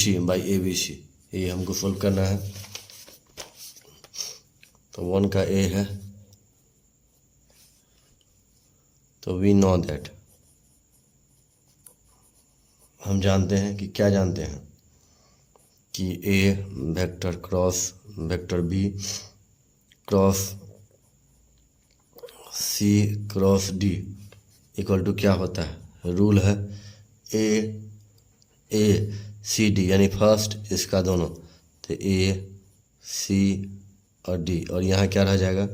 C by A B सी, ये हमको solve करना है। तो 1 का ए है, तो वी नो दैट, हम जानते हैं कि क्या जानते हैं कि A vector cross vector B cross C cross D equal to क्या होता है। रूल है ए सी डी, यानी फर्स्ट इसका दोनों, तो ए सी और डी, और यहाँ क्या रह जाएगा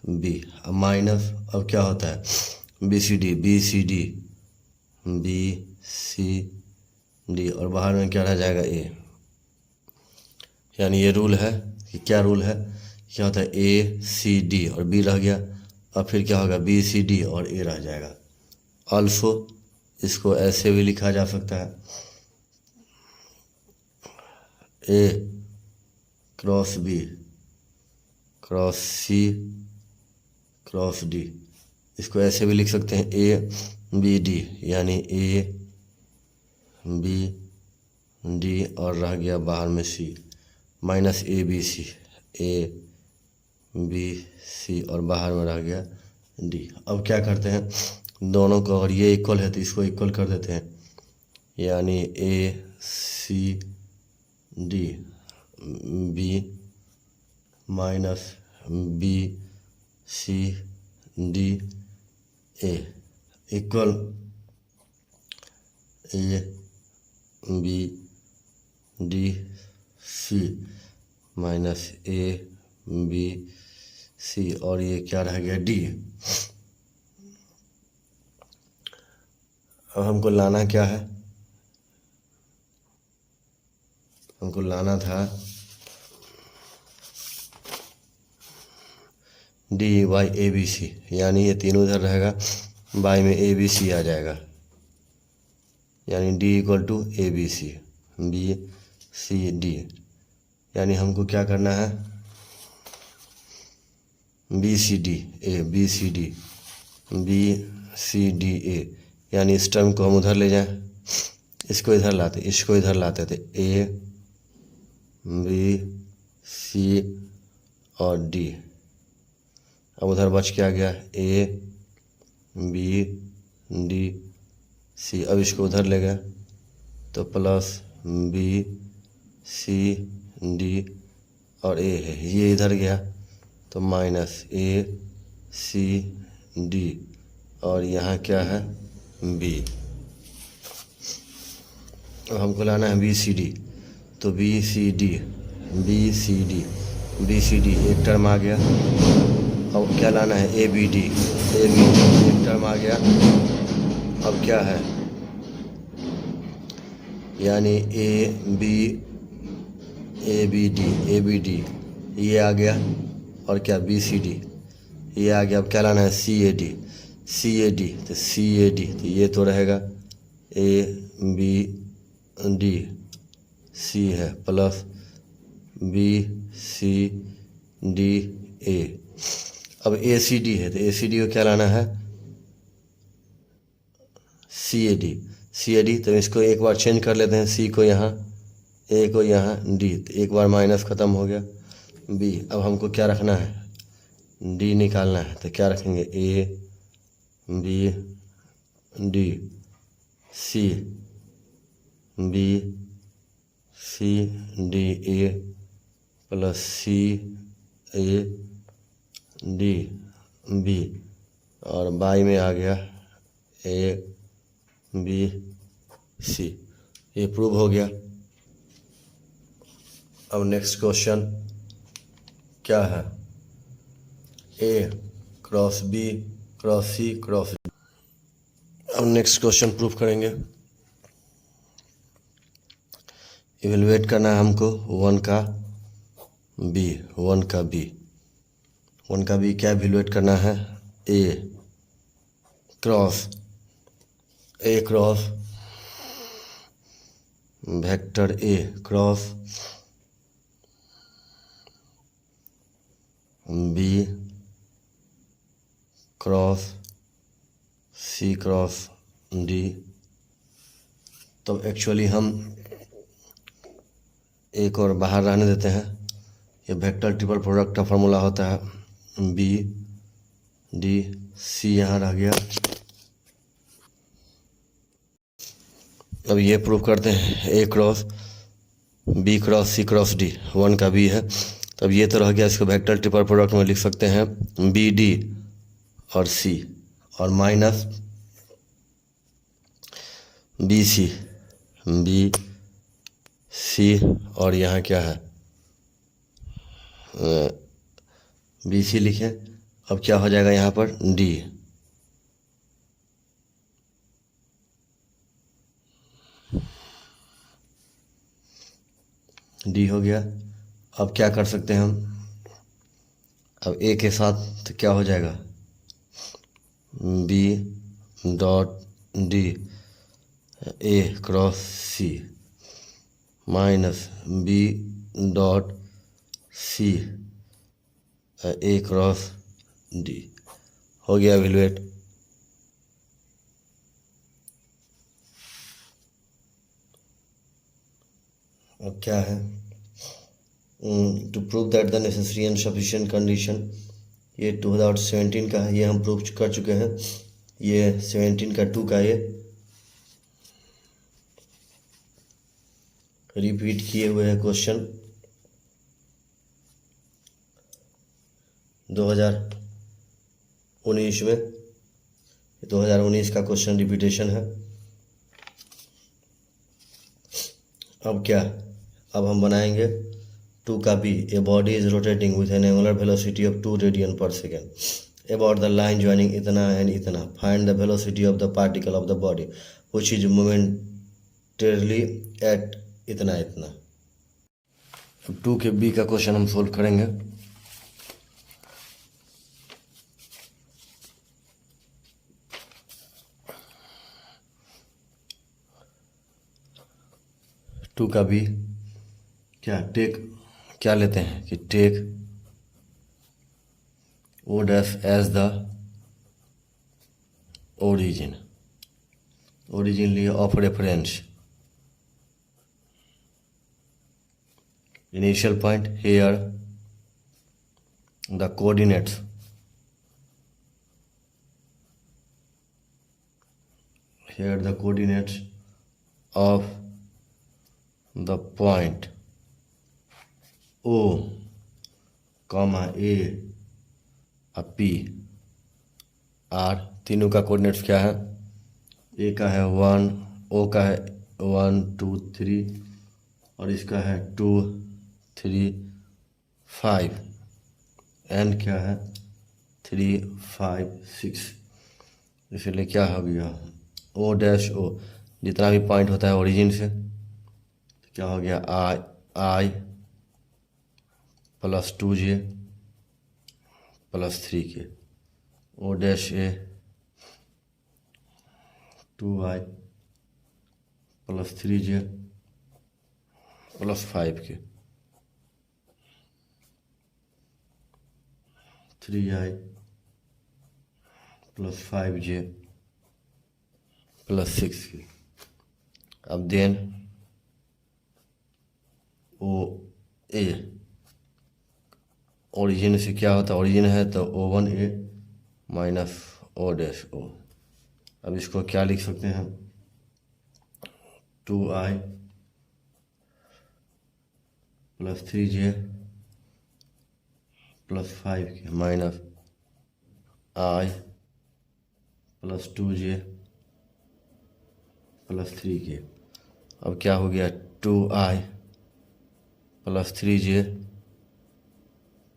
बी। अब माइनस, अब क्या होता है B C D B C D B C D, और बाहर में क्या रह जाएगा ए। यानी ये रूल है कि क्या रूल है, क्या होता है ए सी डी और बी रह गया, और फिर क्या होगा बी सी डी और ए रह जाएगा। ऑल्सो इसको ऐसे भी लिखा जा सकता है, A cross B cross C cross D, इसको ऐसे भी लिख सकते हैं ए बी डी, यानी ए बी डी और रह गया बाहर में C, minus A B C, A B C और बाहर में रह गया डी। अब क्या करते हैं, दोनों को, अगर ये इक्वल है तो इसको इक्वल कर देते हैं, यानी A C D B minus B C D A equal A B D C minus A B C, और ये क्या रह गया डी। अब हमको लाना क्या है, हमको लाना था D by A B C, यानी ये तीनों इधर रहेगा, बाई में ए बी सी आ जाएगा, यानी D equal to A B C B C D. यानी हमको क्या करना है B C D A B C D B C D A, यानी इस टर्म को हम उधर ले जाएं, इसको इधर लाते, इसको इधर लाते थे, ए बी सी और डी। अब उधर बच क्या गया ए बी डी सी, अब इसको उधर ले गए तो प्लस बी सी डी और ए है, ये इधर गया तो माइनस ए सी डी और यहाँ क्या है बी। अब हमको लाना है बी सी डी, तो B C D B C D B C D एक टर्म आ गया। अब क्या लाना है ए बी डी एक टर्म आ गया। अब क्या है, यानी ए बी डी ये आ गया, और क्या बी सी डी ये आ गया। अब क्या लाना है सी ए डी तो सी ए डी, तो ये तो रहेगा ए बी डी सी है plus B C D A. अब ए सी डी है, तो ए सी डी को क्या लाना है सी ए डी, तो इसको एक बार चेंज कर लेते हैं, सी को यहाँ ए को यहाँ डी, तो एक बार माइनस ख़त्म हो गया बी। अब हमको क्या रखना है डी निकालना है, तो क्या रखेंगे A B D C B C D A plus C A D B, और बाई में आ गया ए बी सी। ये प्रूव हो गया। अब नेक्स्ट क्वेश्चन क्या है, A cross B cross C cross D. अब नेक्स्ट क्वेश्चन प्रूफ करेंगे। इवेलुएट करना है हमको वन का बी क्या इवेलुएट करना है, A cross vector A cross B cross C cross D. तो एक्चुअली हम एक और बाहर रहने देते हैं। ये वेक्टर ट्रिपल प्रोडक्ट का फॉर्मूला होता है बी डी सी, यहाँ रह गया। अब ये प्रूव करते हैं ए cross B cross C cross D, 1 का बी है। तब ये तो रह गया, इसको वेक्टर ट्रिपल प्रोडक्ट में लिख सकते हैं बी डी और सी, और माइनस बी सी और यहाँ क्या है बी सी लिखें। अब क्या हो जाएगा यहाँ पर डी हो गया। अब क्या कर सकते हैं हम, अब ए के साथ तो क्या हो जाएगा B dot D A cross C minus B dot C A cross D, हो गया इवैल्यूएट। अब क्या है to prove that the necessary and sufficient condition, ये 2017 का है, ये हम प्रूव कर चुके हैं। ये 17 का 2 का ये रिपीट किए हुए हैं क्वेश्चन 2019 में, 2019 का क्वेश्चन रिपीटेशन है। अब क्या, अब हम बनाएंगे 2 का B. A body is rotating with an angular velocity of 2 radian per second about the line joining इतना एंड इतना, find the velocity of the particle of the body which is momentarily at इतना इतना। अब 2 के B का question हम solve करेंगे। To का बी क्या क्या लेते हैं कि take O dash as the origin लिए of reference, initial point here the coordinates of the point O, A और P R, तीनों का कोऑर्डिनेट्स क्या है, ए का है 1, ओ का है 1 2 3 और इसका है 2 3 5, एंड क्या है 3 5 6, इसलिए क्या हो गया ओ डैश ओ, जितना भी पॉइंट होता है ओरिजिन से, तो क्या हो गया i plus 2j plus 3k, O dash A 2i plus 3j plus 5k, 3i plus 5j plus 6k। अब देन ओ ए, ओरिजिन से क्या होता है, ओरिजिन है तो O1A minus O dash O. अब इसको क्या लिख सकते हैं 2i plus 3j plus 5k minus i plus 2j plus 3k। अब क्या हो गया 2i plus 3j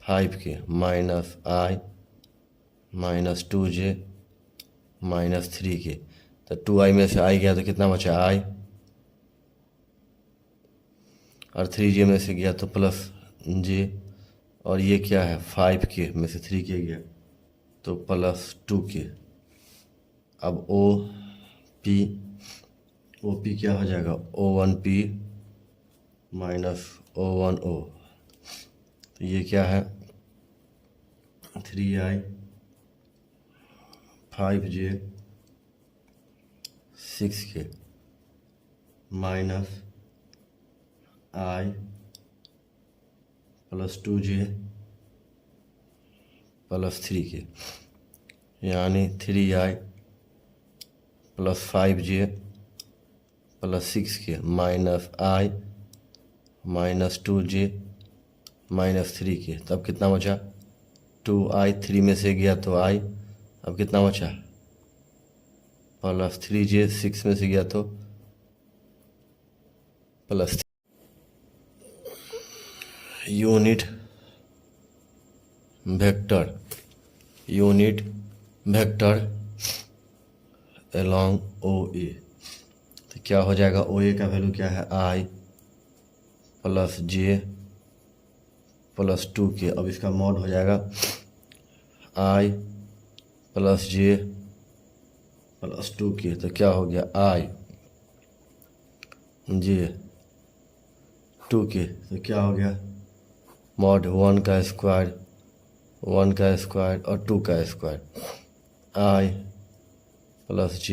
5k minus i minus 2j minus 3k, तो 2i में से i गया तो कितना बचा i, और 3j में से गया तो प्लस j, और ये क्या है 5k में से 3k गया तो प्लस 2k। अब ओ पी क्या हो जाएगा O1P माइनस O1O, तो ये क्या है 3i 5j 6k minus i plus 2j plus 3k, यानी 3i plus 5j plus 6k minus i minus 2j minus 3k। तब कितना बचा? 2i, 3 में से गया तो i, अब कितना बचा? प्लस 3j, 6 में से गया तो plus. Unit vector along OA, तो क्या हो जाएगा? OA का वैल्यू क्या है? i plus j plus 2k। अब इसका मॉड हो जाएगा i plus j plus 2k, तो क्या हो गया? i j 2k, तो क्या हो गया? मॉड 1 का स्क्वायर और 2 का square, i plus j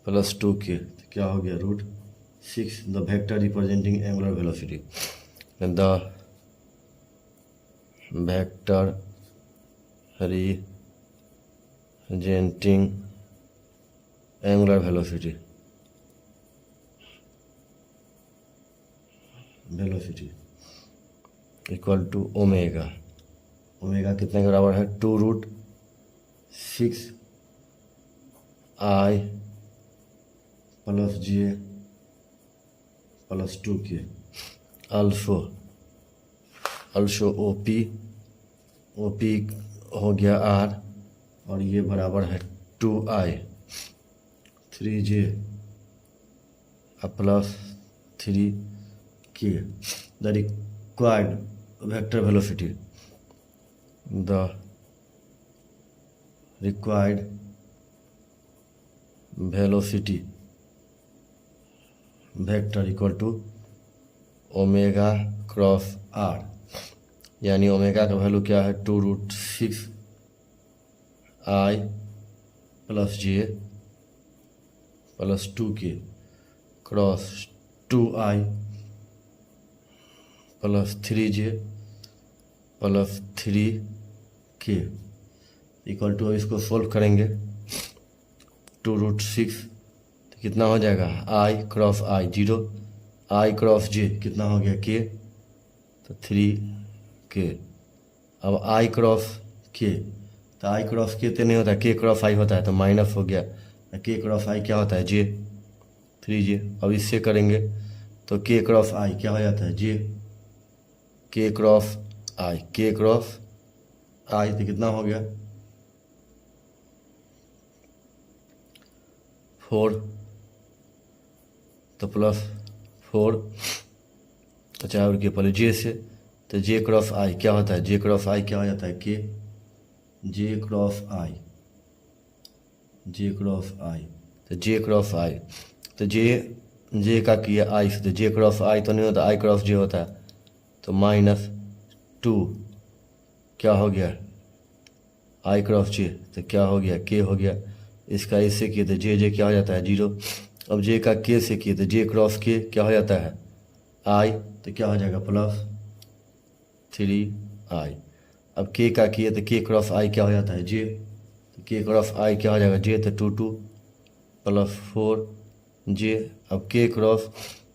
plus 2k, तो क्या हो गया? √6। The vector representing angular velocity, the vector representing angular velocity equal to omega. Omega कितने के बराबर है? 2√6 i plus j plus 2k। Also OP हो गया r, और ये बराबर है 2i 3j plus 3k। The required vector velocity, the required velocity vector equal to omega cross r, यानी ओमेगा का वैल्यू क्या है? 2√6 i plus j plus 2k cross 2i plus 3j plus 3k equal to. इसको solve करेंगे 2√6, तो कितना हो जाएगा? i cross i 0, i cross j कितना हो गया? k, तो 3k। अब i क्रॉस k, तो i क्रॉस k तो नहीं होता है, k क्रॉस i होता है, तो माइनस हो गया। k क्रॉस i क्या होता है? j 3j। अब इससे करेंगे तो k क्रॉस i क्या हो जाता है? j k क्रॉस i, तो कितना हो गया? 4, तो प्लस 4, तो चाहे और के पहले j से, तो j क्रॉस i क्या होता है? j क्रॉस i क्या हो जाता है? k j क्रॉस i, तो j क्रॉस i, तो j का किया i से, तो j क्रॉस i तो नहीं होता, i क्रॉस j होता है, तो -2 क्या हो गया? i क्रॉस j, तो क्या हो गया? k हो गया। इसका इससे किए तो j क्या हो जाता है? 0। अब j का k से किए तो j क्रॉस k क्या हो जाता है? i, तो क्या हो जाएगा? Plus 3i। अब k का किए तो k क्रॉस i क्या हो जाता है? j, तो k क्रॉस i क्या हो जाएगा? j, तो 2 प्लस 4j। अब k क्रॉस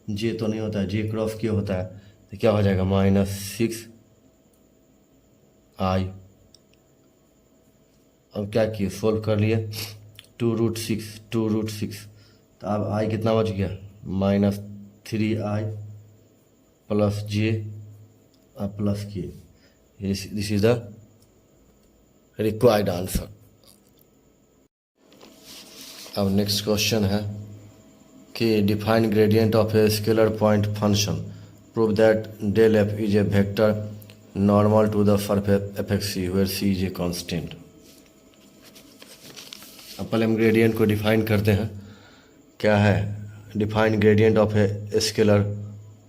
j तो नहीं होता है, j क्रॉस k होता है, तो क्या हो जाएगा? -6i। अब क्या किए? सोल्व कर लिए 2√6, तो अब i कितना बच गया? -3i plus j plus k। This is the required answer. अब नेक्स्ट क्वेश्चन है कि define gradient of a scalar point function, prove that del F is a vector normal to the surface F X C where C is a constant. अब पहले हम gradient को define करते हैं। क्या है define gradient of a scalar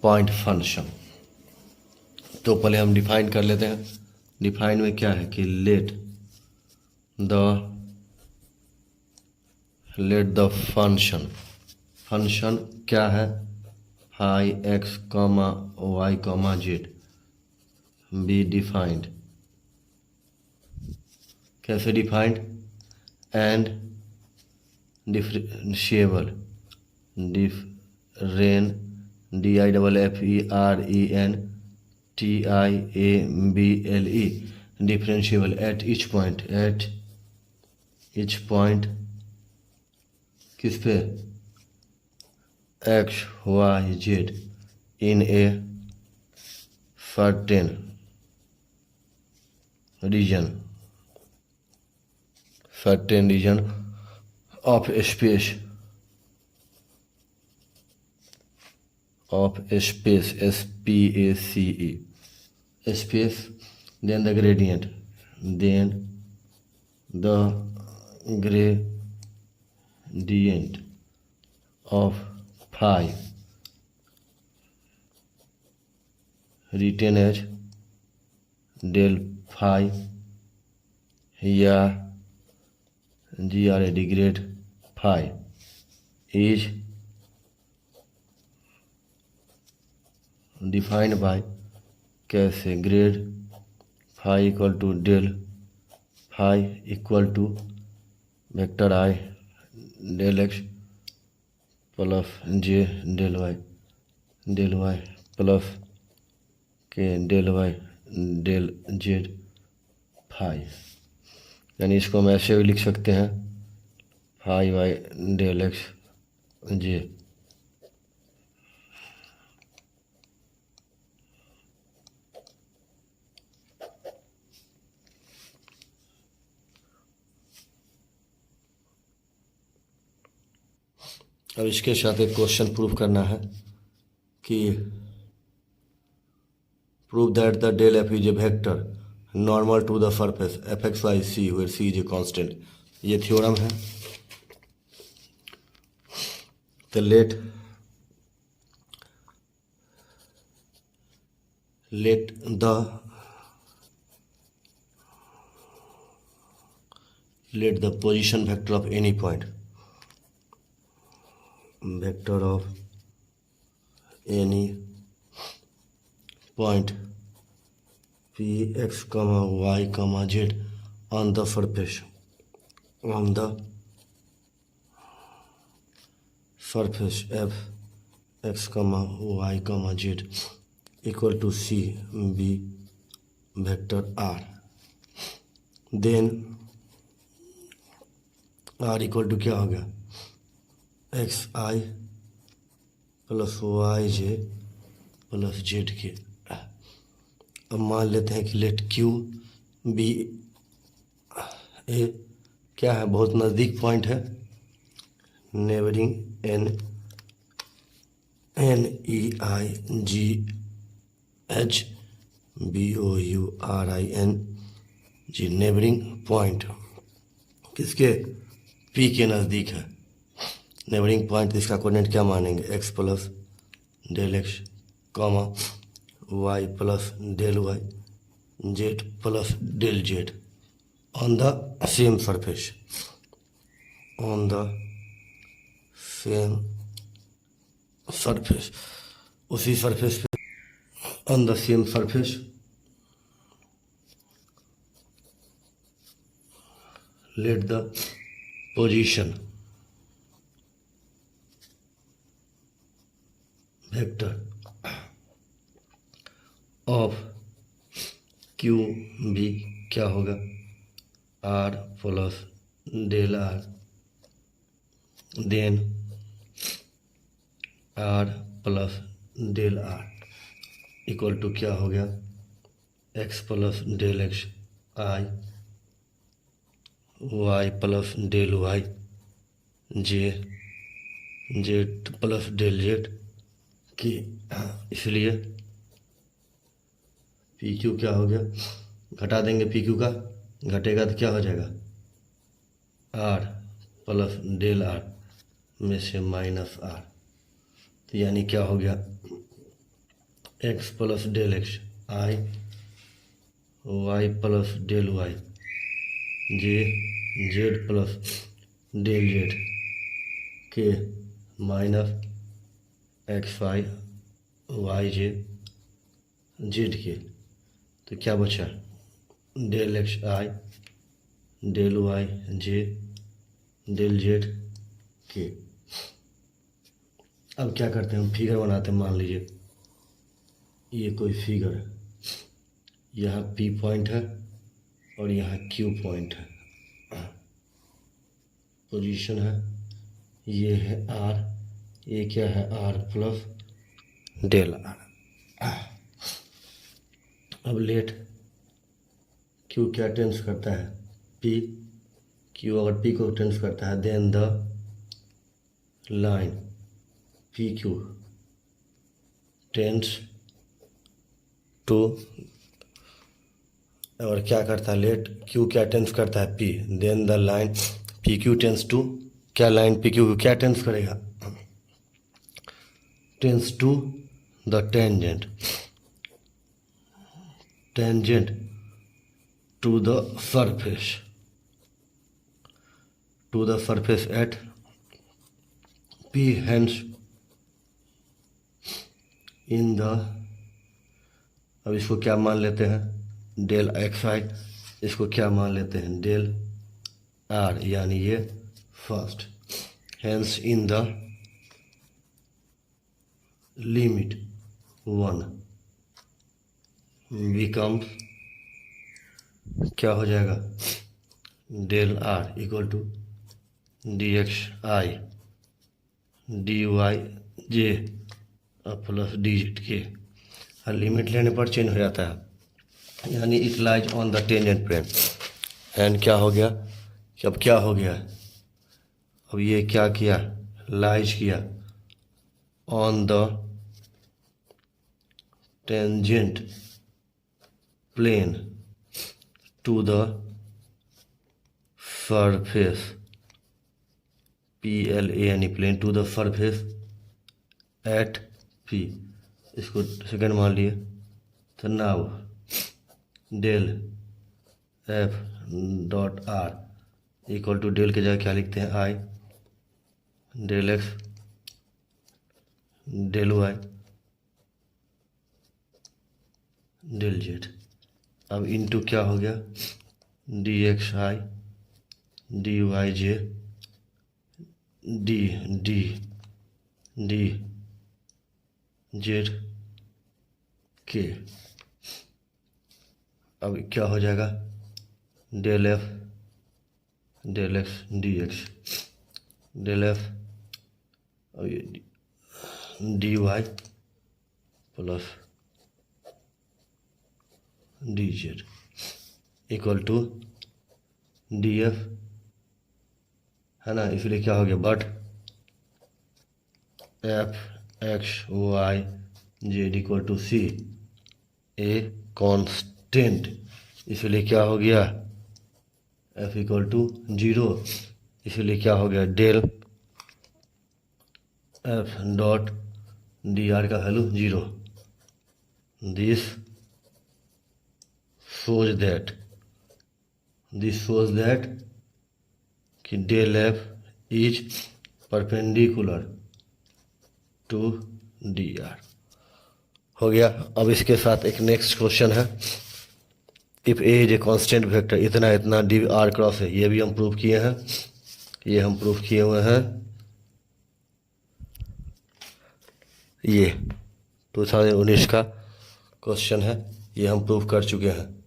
point function? तो पहले हम डिफाइन कर लेते हैं। डिफाइन में क्या है कि लेट द फंक्शन क्या है? Phi X comma Y comma Z be defined, कैसे defined, and differentiable, DIFFERENTIABLE, differentiable at each point किस पे, X Y Z in a certain region of space, SPACE, space, then the gradient of phi written as del phi या GRAD grade phi is defined by कैसे, grad phi equal to del phi equal to vector I del X plus J del Y plus K del Y del Z phi, यानी इसको हम ऐसे भी लिख सकते हैं phi Y del X J. अब इसके साथ एक क्वेश्चन प्रूव करना है कि prove that the del F is a vector normal to the surface F X Y C where C is a constant. ये थ्योरम है। तो late the position vector of any point, vector of any point p x comma y comma z on the surface f x comma y comma z equal to c b vector r, then r equal to क्या हो गया, x आई plus Y J plus Z K. अब मान लेते हैं कि late Q B ए क्या है, बहुत नज़दीक पॉइंट है, नेबरिंग NEIGHBOURING नेबरिंग पॉइंट किसके, पी के नज़दीक है। नेबरिंग पॉइंट इसका कोऑर्डिनेट क्या मानेंगे, X plus del X comma Y plus del Y Z plus del Z on the same surface, उसी सरफेस पे on the same surface let the position vector of Q be क्या होगा, R plus del R, then R plus del R equal to क्या हो गया, X plus del x आई Y plus del Y जे Z plus del Z की। इसलिए P Q क्या हो गया, घटा देंगे पी क्यू का, घटेगा तो क्या हो जाएगा, आर प्लस डेल आर में से माइनस आर, तो यानी क्या हो गया, एक्स प्लस डेल एक्स आई वाई प्लस डेल वाई जे जेड प्लस डेल जेड के माइनस एक्स वाई वाई जे जेड के। तो क्या बचा, डेल एक्स आई डेल वाई जे डेल जेड के। अब क्या करते हैं, हम फिगर बनाते हैं। मान लीजिए ये कोई फिगर है, यहाँ पी पॉइंट है और यहाँ क्यू पॉइंट है, पोजीशन है, ये है आर, ये क्या है आर प्लस डेल आर। अब लेट क्यू क्या टेंस करता है, पी, क्यू अगर पी को टेंस करता है then the line P Q tends to, और क्या करता है लेट क्यू क्या टेंस करता है P, then the line P Q tends to, क्या लाइन पी क्यू क्या टेंस करेगा, tends to the tangent, tangent to the surface, to the surface at P, hence in the, अब इसको क्या मान लेते हैं डेल एक्स आई, इसको क्या मान लेते हैं डेल आर, यानी ये first, hence in the limit 1 becomes, क्या हो जाएगा del R equal to D X I D Y J plus D Z K. और लिमिट लेने पर चेंज हो जाता है, यानी it lies on the tangent plane. And क्या हो गया, अब क्या हो गया, अब ये क्या किया, लाइज किया on the tangent plane to the surface, PLANE plane to the surface at P, इसको सेकंड मान लिए। तो now del F dot R equal to del के जगह क्या लिखते हैं I del X del Y del Z. अब इनटू क्या हो गया D X I D Y J D D D Z K. अब क्या हो जाएगा del F del X D X del F D Y plus D Z equal to D F, है ना, इसलिए क्या हो गया but F X Y Z equal to C a constant, इसलिए क्या हो गया एफ इक्वल टू 0, इसलिए क्या हो गया del F dot D R का वैल्यू 0। दिस shows that कि del F is perpendicular to D R. हो गया। अब इसके साथ एक नेक्स्ट क्वेश्चन है, if A is a constant vector, इतना इतना डी आर क्रॉस है, ये भी हम प्रूव किए हैं, ये हम प्रूव किए हुए हैं, ये 2019 का क्वेश्चन है, ये हम प्रूव कर चुके हैं।